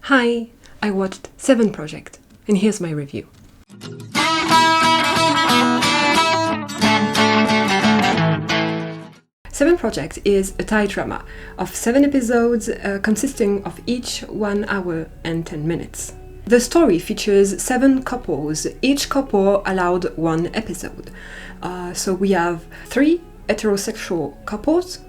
Hi, I watched 7 Project, and here's my review. Seven Project is a Thai drama of 7 episodes consisting of each 1 hour and 10 minutes. The story features 7 couples, each couple allowed 1 episode. So we have 3 heterosexual couples,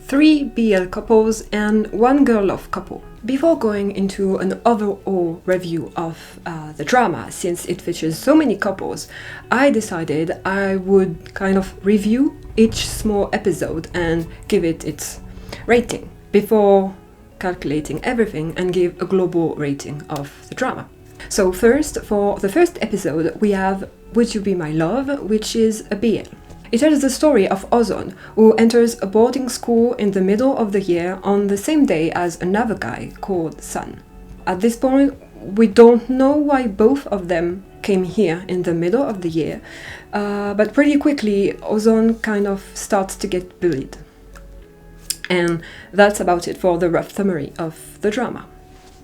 3 BL couples, and 1 girl love couple. Before going into an overall review of the drama, since it features so many couples, I decided I would kind of review each small episode and give it its rating before calculating everything and give a global rating of the drama. So first, for the first episode, we have Would You Be My Love, which is a BL. It tells the story of Ozon, who enters a boarding school in the middle of the year on the same day as another guy called Sun. At this point, we don't know why both of them came here in the middle of the year, but pretty quickly Ozon kind of starts to get bullied. And that's about it for the rough summary of the drama.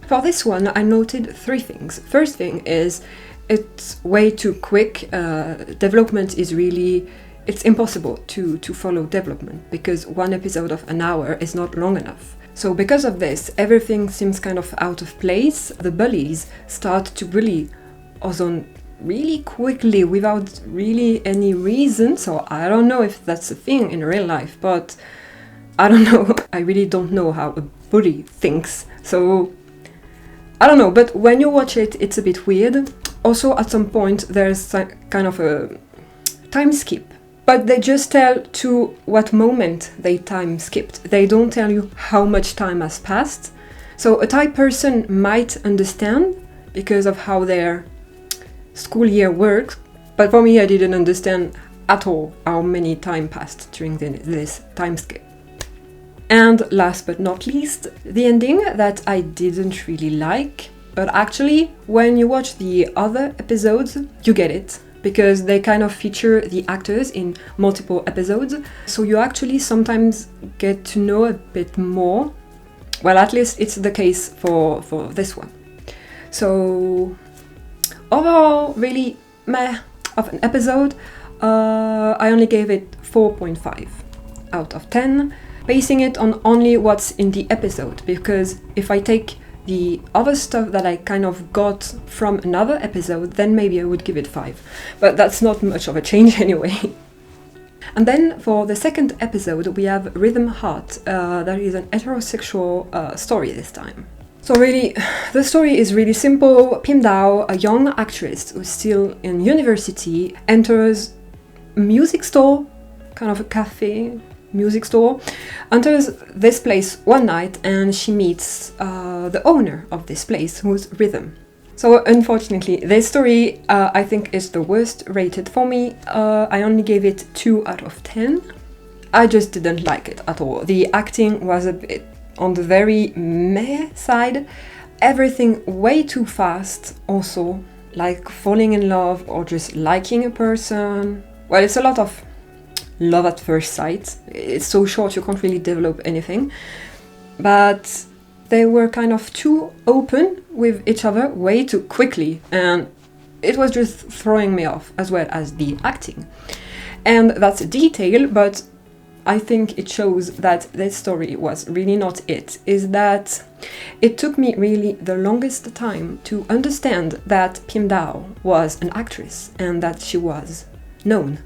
For this one, I noted 3 things. First thing is, it's way too quick. Development is really... It's impossible to follow development because 1 episode of an hour is not long enough. So because of this, everything seems kind of out of place. The bullies start to bully Ozon really quickly without really any reason. So I don't know if that's a thing in real life, but I don't know. I really don't know how a bully thinks. So I don't know, but when you watch it, it's a bit weird. Also, at some point, there's kind of a time skip. But they just tell to what moment they time skipped. They don't tell you how much time has passed. So a Thai person might understand because of how their school year works. But for me, I didn't understand at all how many time passed during this time skip. And last but not least, the ending that I didn't really like. But actually, when you watch the other episodes, you get it. Because they kind of feature the actors in multiple episodes, so you actually sometimes get to know a bit more. Well, at least it's the case for this one. So overall, really meh of an episode. I only gave it 4.5 out of 10, basing it on only what's in the episode, because if I take the other stuff that I kind of got from another episode, then maybe I would give it 5. But that's not much of a change anyway. And then for the second episode, we have Rhythm Heart. That is an heterosexual story this time. So really, the story is really simple. Pim Dao, a young actress who's still in university, enters a music store, kind of a cafe, music store, enters this place one night and she meets the owner of this place, who's Rhythm. So unfortunately, this story I think is the worst rated for me. I only gave it 2 out of 10. I just didn't like it at all. The acting was a bit on the very meh side. Everything way too fast also, like falling in love or just liking a person. Well, it's a lot of love at first sight. It's so short you can't really develop anything. But they were kind of too open with each other way too quickly, and it was just throwing me off, as well as the acting. And that's a detail, but I think it shows that this story was really not it. Is that it took me really the longest time to understand that Pim Dao was an actress and that she was known.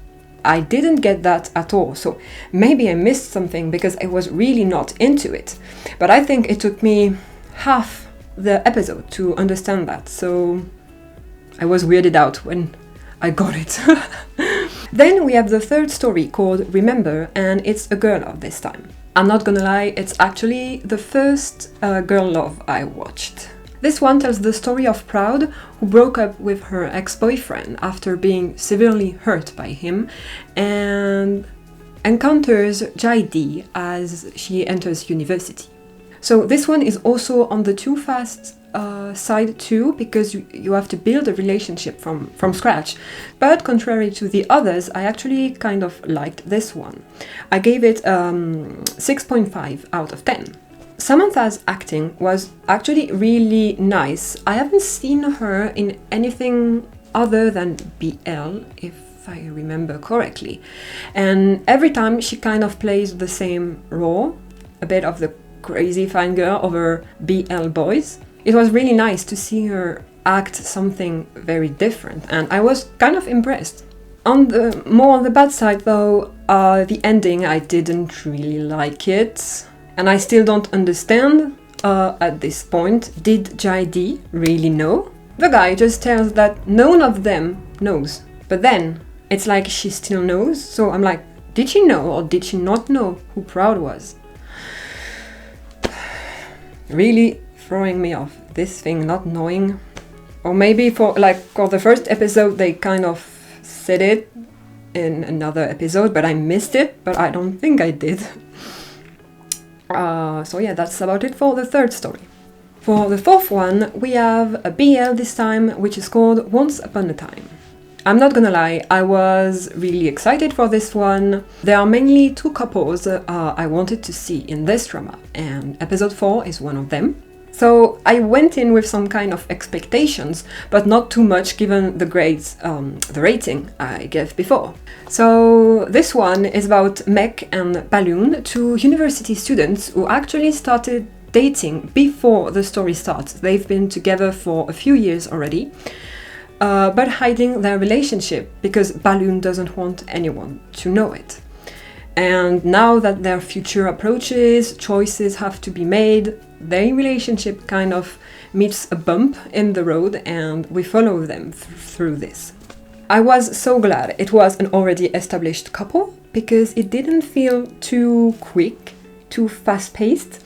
I didn't get that at all, so maybe I missed something because I was really not into it. But I think it took me half the episode to understand that, so I was weirded out when I got it. Then we have the third story called Remember, and it's a girl love this time. I'm not gonna lie, it's actually the first girl love I watched. This one tells the story of Proud, who broke up with her ex-boyfriend after being severely hurt by him, and encounters Jaidi as she enters university. So this one is also on the too fast side too, because you have to build a relationship from scratch. But contrary to the others, I actually kind of liked this one. I gave it 6.5 out of 10. Samantha's acting was actually really nice. I haven't seen her in anything other than BL, if I remember correctly. And every time she kind of plays the same role, a bit of the crazy fangirl over BL boys. It was really nice to see her act something very different, and I was kind of impressed. On the bad side though, the ending, I didn't really like it, and I still don't understand at this point. Did JD really know? The guy just tells that none of them knows, but then it's like she still knows, so I'm like, did she know or did she not know who Proud was? Really throwing me off, this thing, not knowing. Or maybe for the first episode they kind of said it in another episode, but I missed it, but I don't think I did. So yeah, that's about it for the third story. For the fourth one, we have a BL this time, which is called Once Upon a Time. I'm not gonna lie, I was really excited for this one. There are mainly two couples I wanted to see in this drama, and episode 4 is one of them. So I went in with some kind of expectations, but not too much given the grades, the rating I gave before. So this one is about Mek and Balloon, two university students who actually started dating before the story starts. They've been together for a few years already, but hiding their relationship because Balloon doesn't want anyone to know it. And now that their future approaches, choices have to be made, their relationship kind of meets a bump in the road, and we follow them through this. I was so glad it was an already established couple, because it didn't feel too quick, too fast-paced.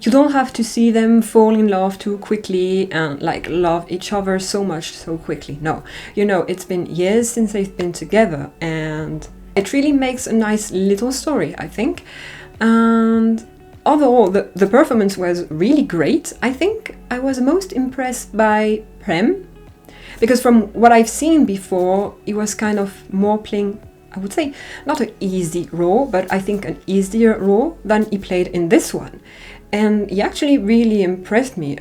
You don't have to see them fall in love too quickly and love each other so much so quickly. No, it's been years since they've been together, and it really makes a nice little story, I think. And overall, the performance was really great. I think I was most impressed by Prem, because from what I've seen before, he was kind of more playing, I would say, not an easy role, but I think an easier role than he played in this one. And he actually really impressed me.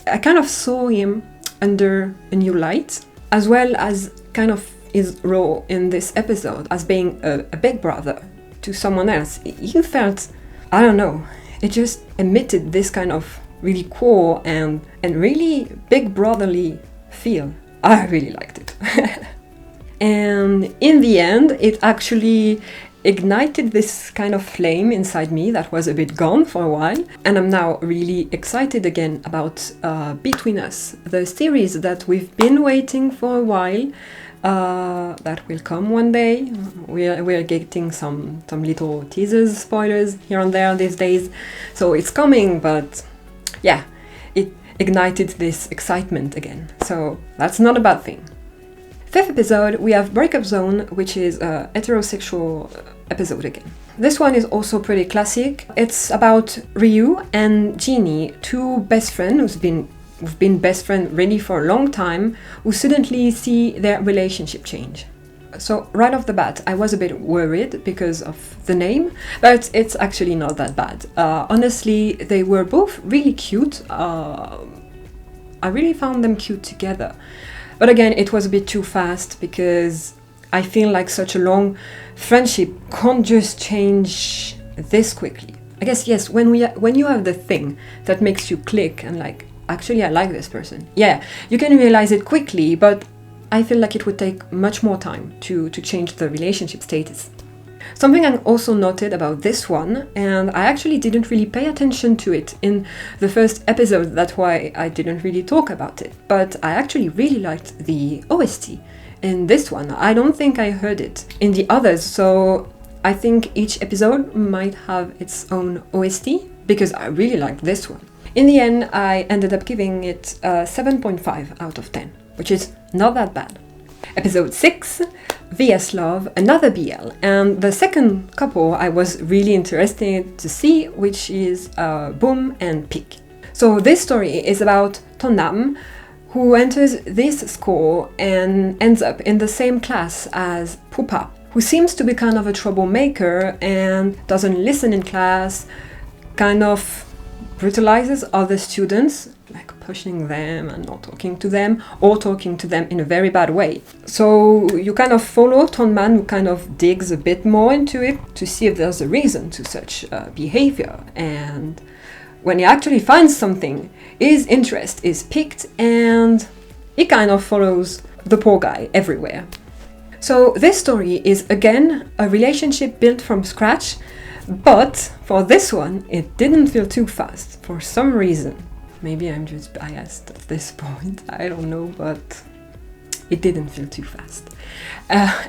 I kind of saw him under a new light, as well as kind of his role in this episode as being a big brother to someone else. You felt, I don't know, it just emitted this kind of really cool and really big brotherly feel. I really liked it. And in the end, it actually ignited this kind of flame inside me that was a bit gone for a while, and I'm now really excited again about Between Us, the series that we've been waiting for a while, that will come one day. We're getting some little teasers, spoilers here and there these days, so it's coming, but yeah, it ignited this excitement again, so that's not a bad thing. Fifth episode, we have Breakup Zone, which is a heterosexual episode again. This one is also pretty classic. It's about Ryu and Jeannie, two best friends who've been best friends really for a long time, who suddenly see their relationship change. So right off the bat, I was a bit worried because of the name, but it's actually not that bad. Honestly, they were both really cute. I really found them cute together. But again, it was a bit too fast, because I feel like such a long friendship can't just change this quickly. I guess, yes, when you have the thing that makes you click and actually I like this person, yeah, you can realize it quickly, but I feel like it would take much more time to change the relationship status. Something I also noted about this one, and I actually didn't really pay attention to it in the first episode, that's why I didn't really talk about it, but I actually really liked the OST in this one. I don't think I heard it in the others, so I think each episode might have its own OST, because I really liked this one. In the end, I ended up giving it a 7.5 out of 10, which is not that bad. Episode 6, VS Love, another BL, and the second couple I was really interested to see, which is Boom and Pik. So this story is about Tonam, who enters this school and ends up in the same class as Pupa, who seems to be kind of a troublemaker and doesn't listen in class, kind of brutalizes other students, like pushing them and not talking to them, or talking to them in a very bad way. So you kind of follow Tonman, who kind of digs a bit more into it to see if there's a reason to such behavior. And when he actually finds something, his interest is piqued and he kind of follows the poor guy everywhere. So this story is again a relationship built from scratch, but for this one it didn't feel too fast for some reason. Maybe I'm just biased at this point, I don't know, but it didn't feel too fast.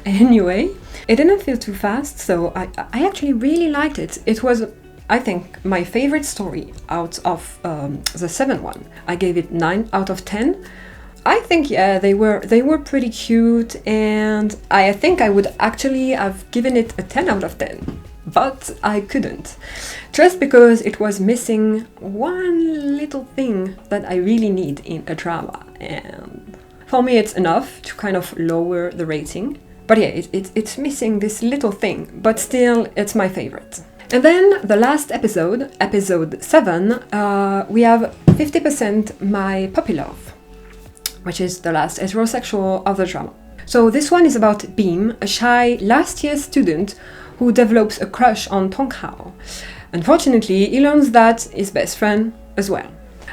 Anyway, it didn't feel too fast, so I actually really liked it. It was, I think, my favorite story out of the 7 one. I gave it 9 out of 10. I think, yeah, they were pretty cute, and I think I would actually have given it a 10 out of 10. But I couldn't, just because it was missing one little thing that I really need in a drama, and for me it's enough to kind of lower the rating. But yeah, it's missing this little thing, but still it's my favorite. And then the last episode, episode 7, we have 50% My Puppy Love, which is the last heterosexual of the drama. So this one is about Beam, a shy last year student who develops a crush on Tonghao. Unfortunately, he learns that his best friend as well.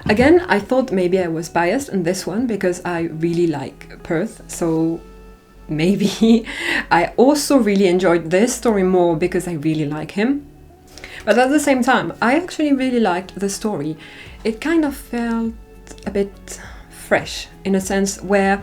Again, I thought maybe I was biased on this one because I really like Perth, so maybe I also really enjoyed this story more because I really like him. But at the same time, I actually really liked the story. It kind of felt a bit fresh in a sense where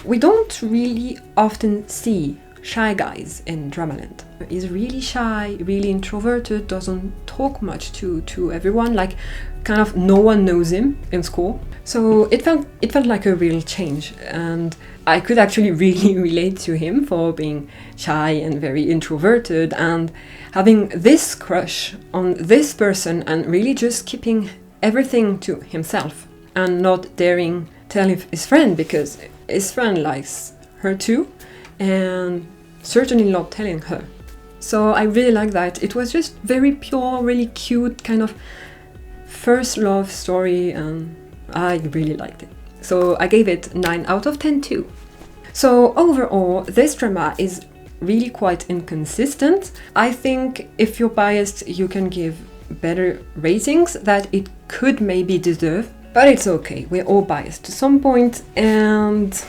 we don't really often see shy guys in Dramaland. He's really shy, really introverted, doesn't talk much to everyone, like kind of no one knows him in school. So it felt like a real change, and I could actually really relate to him for being shy and very introverted and having this crush on this person and really just keeping everything to himself and not daring tell his friend because his friend likes her too, and certainly not telling her. So I really like that. It was just very pure, really cute, kind of first love story, and I really liked it. So I gave it 9 out of 10 too. So overall, this drama is really quite inconsistent. I think if you're biased, you can give better ratings that it could maybe deserve, but it's okay. We're all biased to some point, and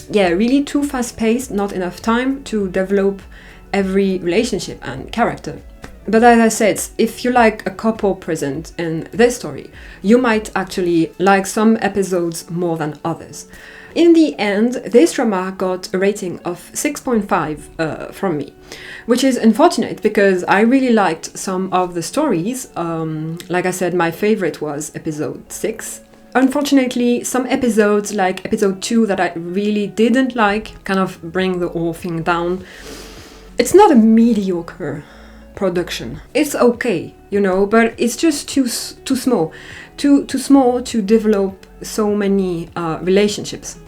yeah, really too fast-paced, not enough time to develop every relationship and character. But as I said, if you like a couple present in this story, you might actually like some episodes more than others. In the end, this drama got a rating of 6.5 from me, which is unfortunate because I really liked some of the stories. Like I said, my favorite was episode 6. Unfortunately, some episodes, like episode 2 that I really didn't like, kind of bring the whole thing down. It's not a mediocre production. It's okay, you know, but it's just too small to develop so many relationships.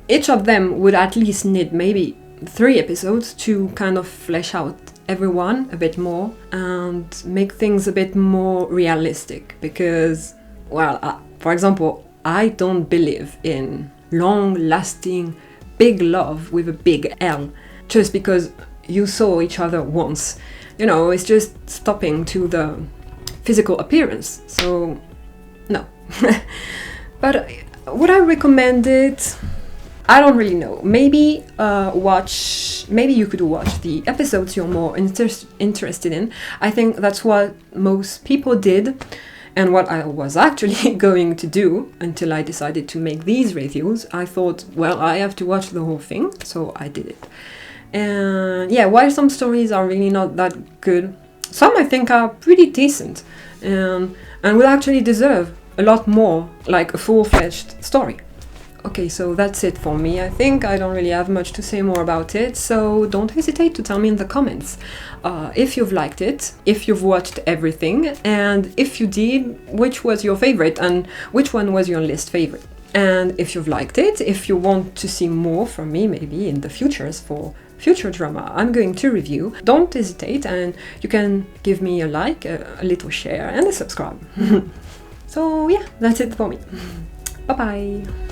Each of them would at least need maybe 3 episodes to kind of flesh out everyone a bit more and make things a bit more realistic because, well, for example, I don't believe in long-lasting big love with a big L just because you saw each other once. You know, it's just stopping to the physical appearance. So, no. But would I recommend it? I don't really know. Maybe maybe you could watch the episodes you're more interested in. I think that's what most people did. And what I was actually going to do until I decided to make these reviews, I thought, well, I have to watch the whole thing, so I did it. And yeah, while some stories are really not that good, some I think are pretty decent and will actually deserve a lot more, like a full-fledged story. Okay, so that's it for me. I think I don't really have much to say more about it, so don't hesitate to tell me in the comments if you've liked it, if you've watched everything, and if you did, which was your favorite and which one was your least favorite. And if you've liked it, if you want to see more from me maybe in the futures for future drama I'm going to review, don't hesitate and you can give me a like, a little share and a subscribe. So yeah, that's it for me. Bye bye!